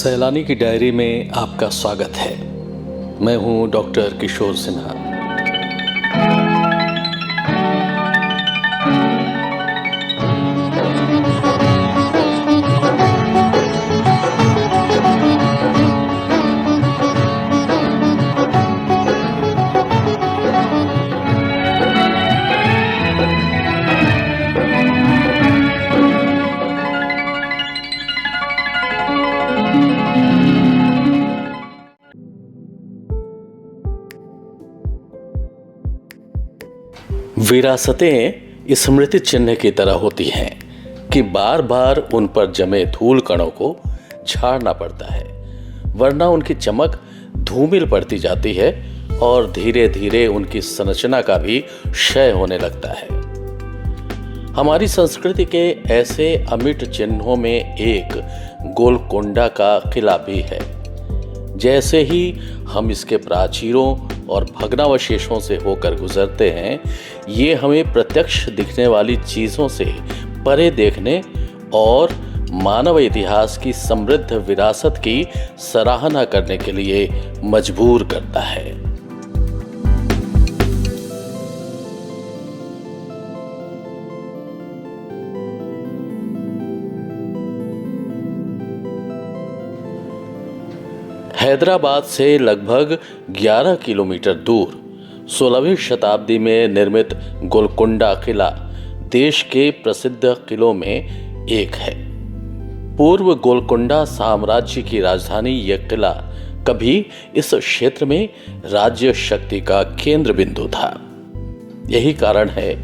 सैलानी की डायरी में आपका स्वागत है। मैं हूं डॉक्टर किशोर सिन्हा। विरासतें स्मृति चिन्ह की तरह होती हैं कि बार बार उन पर जमे धूल कणों को झाड़ना पड़ता है, वरना उनकी चमक धूमिल पड़ती जाती है और धीरे धीरे उनकी संरचना का भी क्षय होने लगता है। हमारी संस्कृति के ऐसे अमिट चिन्हों में एक गोलकोंडा का किला भी है। जैसे ही हम इसके प्राचीरों और भग्नावशेषों से होकर गुजरते हैं, ये हमें प्रत्यक्ष दिखने वाली चीज़ों से परे देखने और मानव इतिहास की समृद्ध विरासत की सराहना करने के लिए मजबूर करता है। हैदराबाद से लगभग 11 किलोमीटर दूर 16वीं शताब्दी में निर्मित गोलकोंडा किला देश के प्रसिद्ध किलों में एक है। पूर्व गोलकोंडा साम्राज्य की राजधानी यह किला कभी इस क्षेत्र में राज्य शक्ति का केंद्र बिंदु था। यही कारण है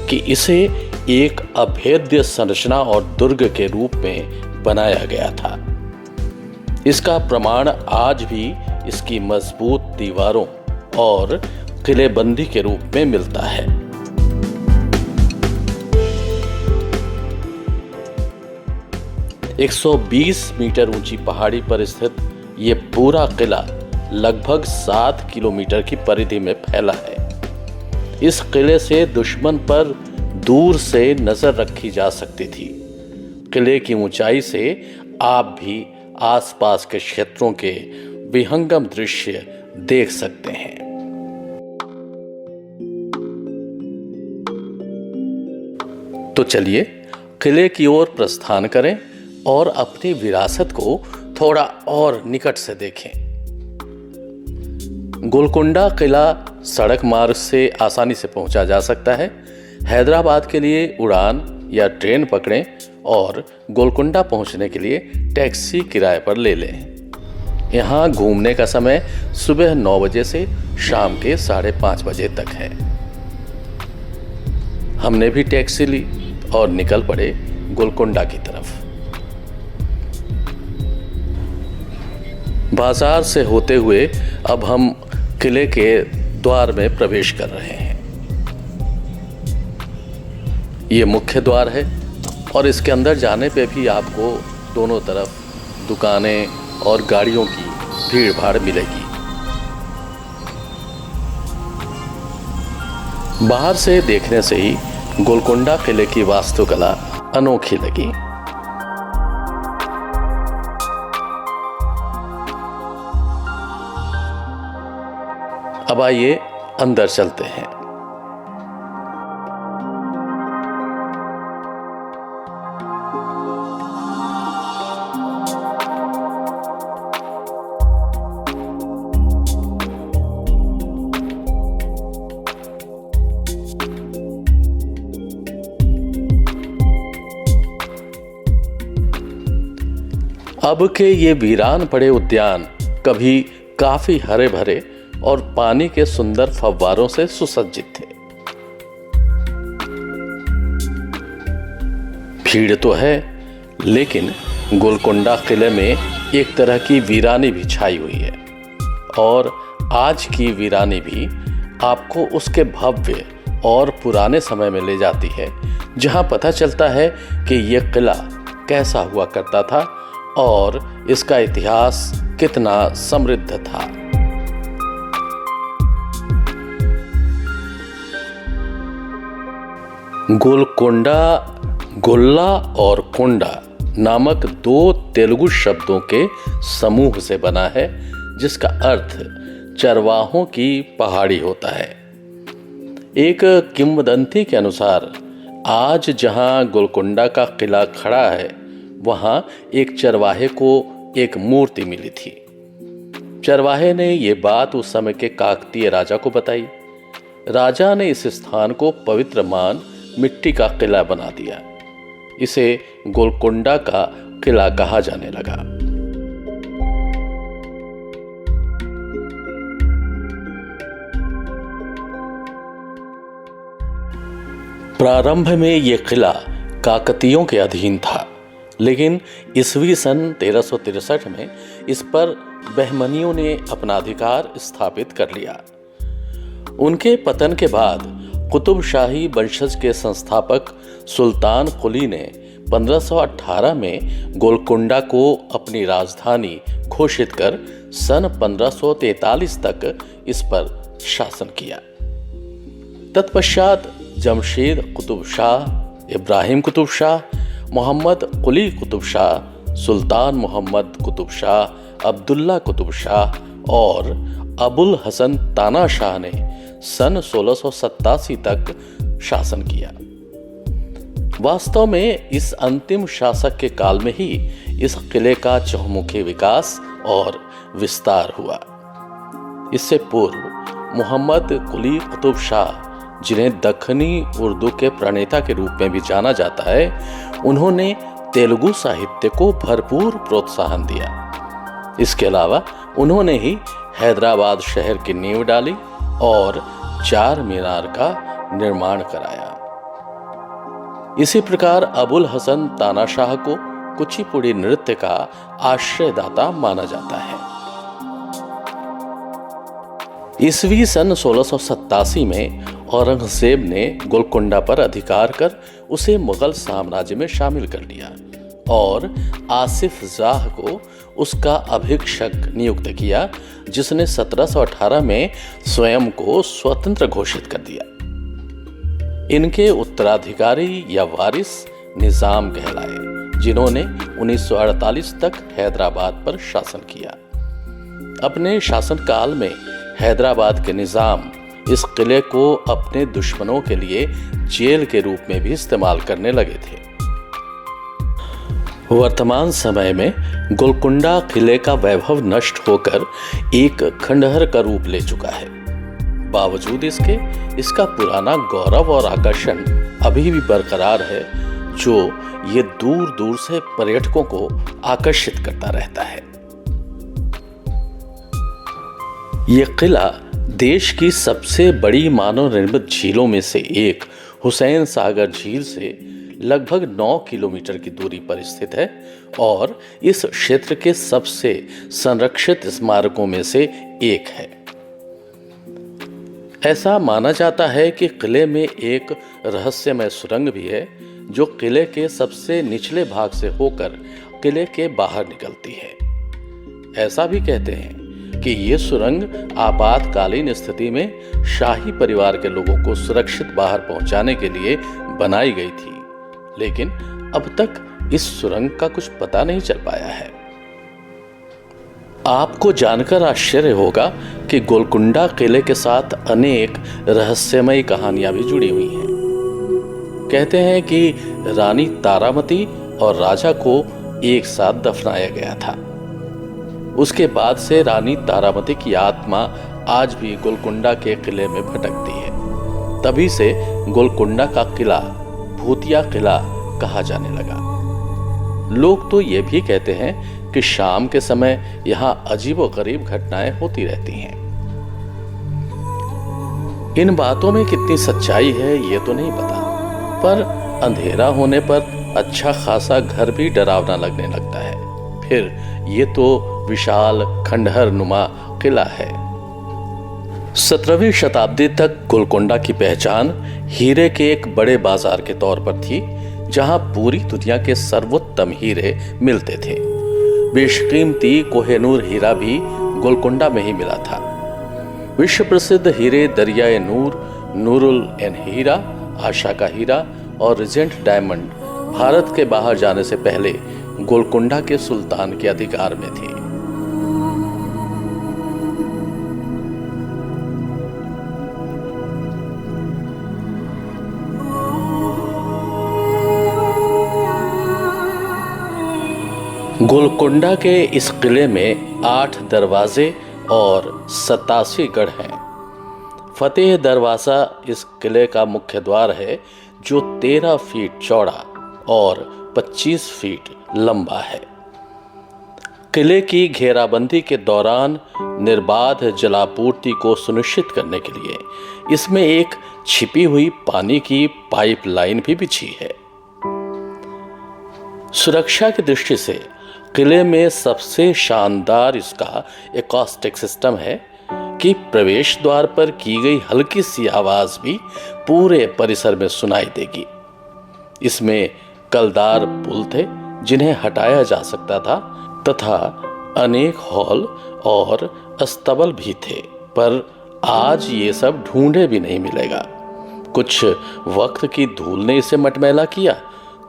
कि इसे एक अभेद्य संरचना और दुर्ग के रूप में बनाया गया था। इसका प्रमाण आज भी इसकी मजबूत दीवारों और किलेबंदी के रूप में मिलता है। एक 120 मीटर ऊंची पहाड़ी पर स्थित यह पूरा किला लगभग 7 किलोमीटर की परिधि में फैला है। इस किले से दुश्मन पर दूर से नजर रखी जा सकती थी। किले की ऊंचाई से आप भी आसपास के क्षेत्रों के विहंगम दृश्य देख सकते हैं। तो चलिए किले की ओर प्रस्थान करें और अपनी विरासत को थोड़ा और निकट से देखें। गोलकोंडा किला सड़क मार्ग से आसानी से पहुंचा जा सकता है। हैदराबाद के लिए उड़ान या ट्रेन पकड़ें और गोलकोंडा पहुंचने के लिए टैक्सी किराए पर ले लें। यहाँ घूमने का समय सुबह 9 बजे से शाम के 5:30 बजे तक है। हमने भी टैक्सी ली और निकल पड़े गोलकोंडा की तरफ। बाजार से होते हुए अब हम किले के द्वार में प्रवेश कर रहे हैं। ये मुख्य द्वार है और इसके अंदर जाने पे भी आपको दोनों तरफ दुकानें और गाड़ियों की भीड़ भाड़ मिलेगी। बाहर से देखने से ही गोलकोंडा किले की वास्तुकला अनोखी लगी। अब आइए अंदर चलते हैं। अब के ये वीरान पड़े उद्यान कभी काफी हरे भरे और पानी के सुंदर फव्वारों से सुसज्जित थे। भीड़ तो है, लेकिन गोलकोंडा किले में एक तरह की वीरानी भी छाई हुई है और आज की वीरानी भी आपको उसके भव्य और पुराने समय में ले जाती है, जहां पता चलता है कि यह किला कैसा हुआ करता था और इसका इतिहास कितना समृद्ध था। गोलकोंडा, गोल्ला और कोंडा नामक 2 तेलुगु शब्दों के समूह से बना है, जिसका अर्थ चरवाहों की पहाड़ी होता है। एक किंवदंती के अनुसार आज जहां गोलकुंडा का किला खड़ा है, वहां एक चरवाहे को एक मूर्ति मिली थी। चरवाहे ने ये बात उस समय के काकतीय राजा को बताई। राजा ने इस स्थान को पवित्र मान मिट्टी का किला बना दिया। इसे गोलकुंडा का किला कहा जाने लगा। प्रारंभ में यह किला काकतीयों के अधीन था, लेकिन ईस्वी सन 1363 में इस पर बहमनियों ने अपना अधिकार स्थापित कर लिया। उनके पतन के बाद कुतुब शाही वंशज के संस्थापक सुल्तान कुली ने 1518 में गोलकुंडा को अपनी राजधानी घोषित कर सन 1543 तक इस पर शासन किया। तत्पश्चात जमशेद कुतुब शाह, इब्राहिम कुतुब शाह, मोहम्मद कुली कुतुब शाह, सुल्तान मोहम्मद कुतुब शाह, अब्दुल्ला कुतुब शाह और अबुल हसन ताना शाह ने सन 1687 तक शासन किया। वास्तव में इस अंतिम शासक के काल में ही इस किले का चहुमुखी विकास और विस्तार हुआ। इससे पूर्व मोहम्मद कुली कुतुब शाह, जिन्हें दक्खनी उर्दू के प्रणेता के रूप में भी जाना जाता है, उन्होंने तेलुगु साहित्य को भरपूर प्रोत्साहन दिया। इसके अलावा उन्होंने ही हैदराबाद शहर की नींव डाली और चार मीनार का निर्माण कराया। इसी प्रकार अबुल हसन तानाशाह को कुचिपुड़ी नृत्य का आश्रयदाता माना जाता है। ईस्वी सन 1687 में औरंगजेब ने गोलकुंडा पर अधिकार कर उसे मुगल साम्राज्य में शामिल कर लिया और आसिफ जाह को उसका अभिषेक नियुक्त किया, जिसने 1718 में स्वयं को स्वतंत्र घोषित कर दिया। इनके उत्तराधिकारी या वारिस निजाम कहलाए, जिन्होंने 1948 तक हैदराबाद पर शासन किया। अपने शासनकाल में हैदराबाद के निजाम इस किले को अपने दुश्मनों के लिए जेल के रूप में भी इस्तेमाल करने लगे थे। वर्तमान समय में गोलकुंडा किले का वैभव नष्ट होकर एक खंडहर का रूप ले चुका है। बावजूद इसके इसका पुराना गौरव और आकर्षण अभी भी बरकरार है, जो ये दूर दूर से पर्यटकों को आकर्षित करता रहता है। यह किला देश की सबसे बड़ी मानव निर्मित झीलों में से एक हुसैन सागर झील से लगभग 9 किलोमीटर की दूरी पर स्थित है और इस क्षेत्र के सबसे संरक्षित स्मारकों में से एक है। ऐसा माना जाता है कि किले में एक रहस्यमय सुरंग भी है, जो किले के सबसे निचले भाग से होकर किले के बाहर निकलती है। ऐसा भी कहते हैं कि ये सुरंग आपातकालीन स्थिति में शाही परिवार के लोगों को सुरक्षित बाहर पहुंचाने के लिए बनाई गई थी, लेकिन अब तक इस सुरंग का कुछ पता नहीं चल पाया है। आपको जानकर आश्चर्य होगा कि गोलकुंडा किले के साथ अनेक रहस्यमयी कहानियां भी जुड़ी हुई हैं। कहते हैं कि रानी तारामती और राजा को एक साथ दफनाया गया था। उसके बाद से रानी तारामती की आत्मा आज भी गोलकुंडा के किले में भटकती है। तभी से गोलकुंडा का किला भूतिया किला कहा जाने लगा। लोग तो ये भी कहते हैं कि शाम के समय यहाँ अजीबोगरीब घटनाएं होती रहती हैं। इन बातों में कितनी सच्चाई है ये तो नहीं पता, पर अंधेरा होने पर अच्छा खासा घर भी डरावना लगने लगता है। फिर ये तो विशाल खंडहर नुमा किला है। 17वीं शताब्दी तक गोलकुंडा की पहचान हीरे के एक बड़े बाजार के तौर पर थी, जहां पूरी दुनिया के सर्वोत्तम हीरे मिलते थे। बेशकीमती कोहिनूर हीरा भी गोलकुंडा में ही मिला था। विश्व प्रसिद्ध हीरे दरियाए नूर, नूरुल एन हीरा, आशा का हीरा और रिजेंट डायमंड भारत के बाहर जाने से पहले गोलकुंडा के सुल्तान के अधिकार में थी। गोलकुंडा के इस किले में 8 दरवाजे और 87 गढ़ हैं। फतेह दरवाजा इस किले का मुख्य द्वार है, जो 13 फीट चौड़ा और 25 फीट लंबा है। किले की घेराबंदी के दौरान निर्बाध जलापूर्ति को सुनिश्चित करने के लिए इसमें एक छिपी हुई पानी की पाइपलाइन भी बिछी है। सुरक्षा की दृष्टि से किले में सबसे शानदार इसका एकॉस्टिक सिस्टम है कि प्रवेश द्वार पर की गई हल्की सी आवाज भी पूरे परिसर में सुनाई देगी। इसमें कलदार पुल थे जिन्हें हटाया जा सकता था तथा अनेक हॉल और अस्तबल भी थे, पर आज ये सब ढूंढे भी नहीं मिलेगा। कुछ वक्त की धूल ने इसे मटमैला किया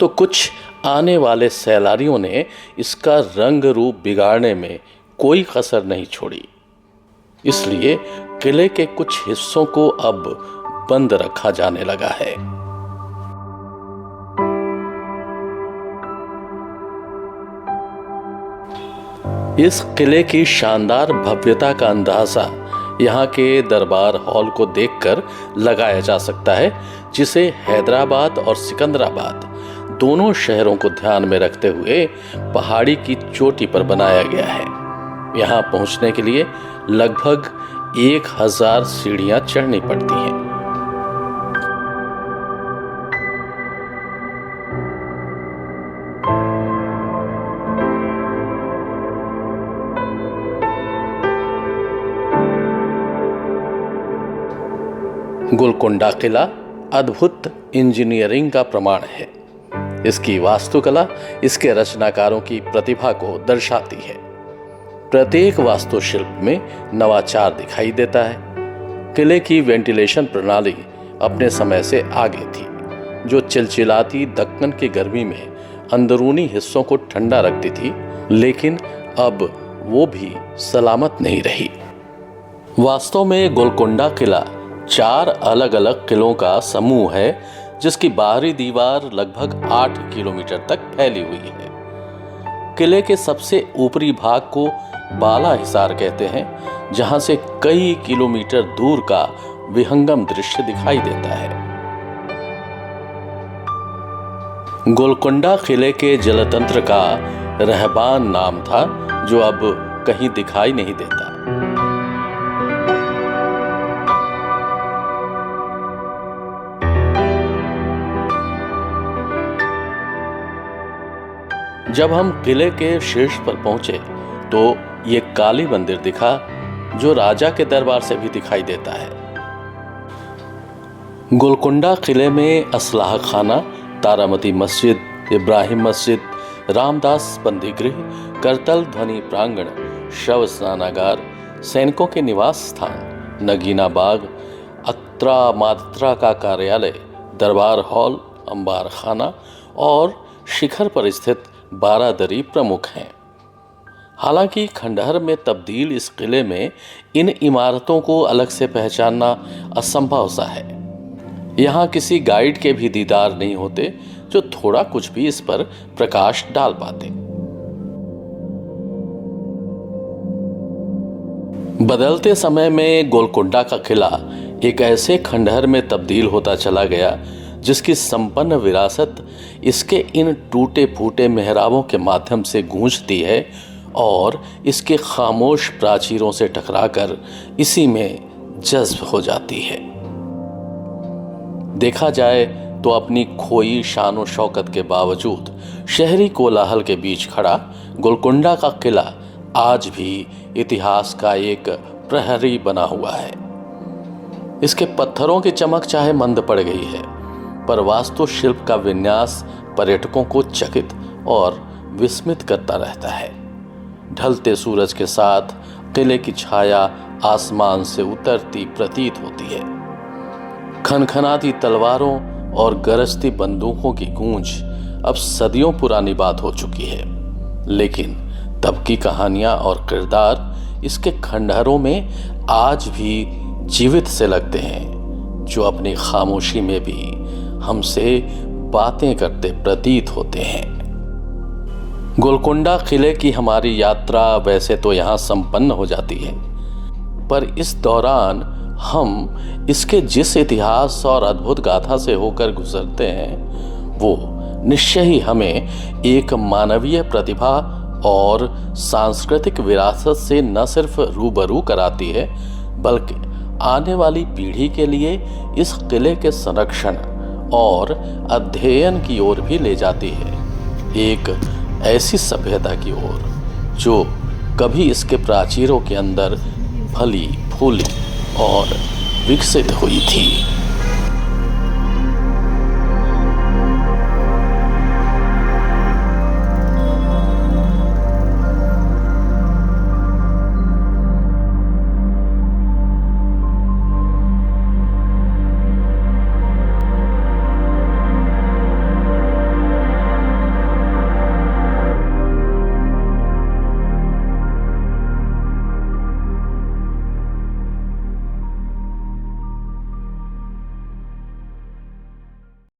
तो कुछ आने वाले सैलानियों ने इसका रंग रूप बिगाड़ने में कोई कसर नहीं छोड़ी। इसलिए किले के कुछ हिस्सों को अब बंद रखा जाने लगा है। इस किले की शानदार भव्यता का अंदाजा यहाँ के दरबार हॉल को देखकर लगाया जा सकता है, जिसे हैदराबाद और सिकंदराबाद दोनों शहरों को ध्यान में रखते हुए पहाड़ी की चोटी पर बनाया गया है। यहाँ पहुंचने के लिए लगभग 1000 सीढ़ियां चढ़नी पड़ती हैं। गोलकुंडा किला अद्भुत इंजीनियरिंग का प्रमाण है। इसकी वास्तुकला इसके रचनाकारों की प्रतिभा को दर्शाती है। प्रत्येक वास्तुशिल्प में नवाचार दिखाई देता है। किले की वेंटिलेशन प्रणाली अपने समय से आगे थी, जो चिलचिलाती दक्कन की गर्मी में अंदरूनी हिस्सों को ठंडा रखती थी, लेकिन अब वो भी सलामत नहीं रही। वास्तव में गोलकुंडा किला 4 अलग अलग किलों का समूह है, जिसकी बाहरी दीवार लगभग 8 किलोमीटर तक फैली हुई है। किले के सबसे ऊपरी भाग को बाला हिसार कहते हैं, जहां से कई किलोमीटर दूर का विहंगम दृश्य दिखाई देता है। गोलकुंडा किले के जलतंत्र का रहबान नाम था, जो अब कहीं दिखाई नहीं देता। जब हम किले के शीर्ष पर पहुंचे तो ये काली मंदिर दिखा, जो राजा के दरबार से भी दिखाई देता है। गोलकुंडा किले में असलाह खाना, तारामती मस्जिद, इब्राहिम मस्जिद, रामदास बंदीगृह, करतल ध्वनि प्रांगण, शव स्नानागार, सैनिकों के निवास स्थान, नगीना बाग, अत्रा मात्रा का कार्यालय, दरबार हॉल, अंबार खाना और शिखर पर स्थित बारादरी प्रमुख हैं। हालांकि खंडहर में तब्दील इस किले में इन इमारतों को अलग से पहचानना असंभव सा है। यहाँ किसी गाइड के भी दीदार नहीं होते, जो थोड़ा कुछ भी इस पर प्रकाश डाल पाते। बदलते समय में गोलकुंडा का किला एक ऐसे खंडहर में तब्दील होता चला गया, जिसकी संपन्न विरासत इसके इन टूटे फूटे मेहराबों के माध्यम से गूंजती है और इसके खामोश प्राचीरों से टकराकर इसी में जज्ब हो जाती है। देखा जाए तो अपनी खोई शान शौकत के बावजूद शहरी कोलाहल के बीच खड़ा गोलकुंडा का किला आज भी इतिहास का एक प्रहरी बना हुआ है। इसके पत्थरों की चमक चाहे मंद पड़ गई है, पर वास्तुशिल्प का विन्यास पर्यटकों को चकित और विस्मित करता रहता है। ढलते सूरज के साथ किले की छाया आसमान से उतरती प्रतीत होती है। खनखनाती तलवारों और गरजती बंदूकों की गूंज अब सदियों पुरानी बात हो चुकी है। लेकिन तब की कहानियां और किरदार इसके खंडहरों में आज भी जीवित से लगते हैं, जो अपनी खामोशी में भी हमसे बातें करते प्रतीत होते हैं। गोलकुंडा किले की हमारी यात्रा वैसे तो यहाँ संपन्न हो जाती है, पर इस दौरान हम इसके जिस इतिहास और अद्भुत गाथा से होकर गुजरते हैं, वो निश्चय ही हमें एक मानवीय प्रतिभा और सांस्कृतिक विरासत से न सिर्फ रूबरू कराती है, बल्कि आने वाली पीढ़ी के लिए इस किले के संरक्षण और अध्ययन की ओर भी ले जाती है, एक ऐसी सभ्यता की ओर जो कभी इसके प्राचीरों के अंदर फली फूली और विकसित हुई थी।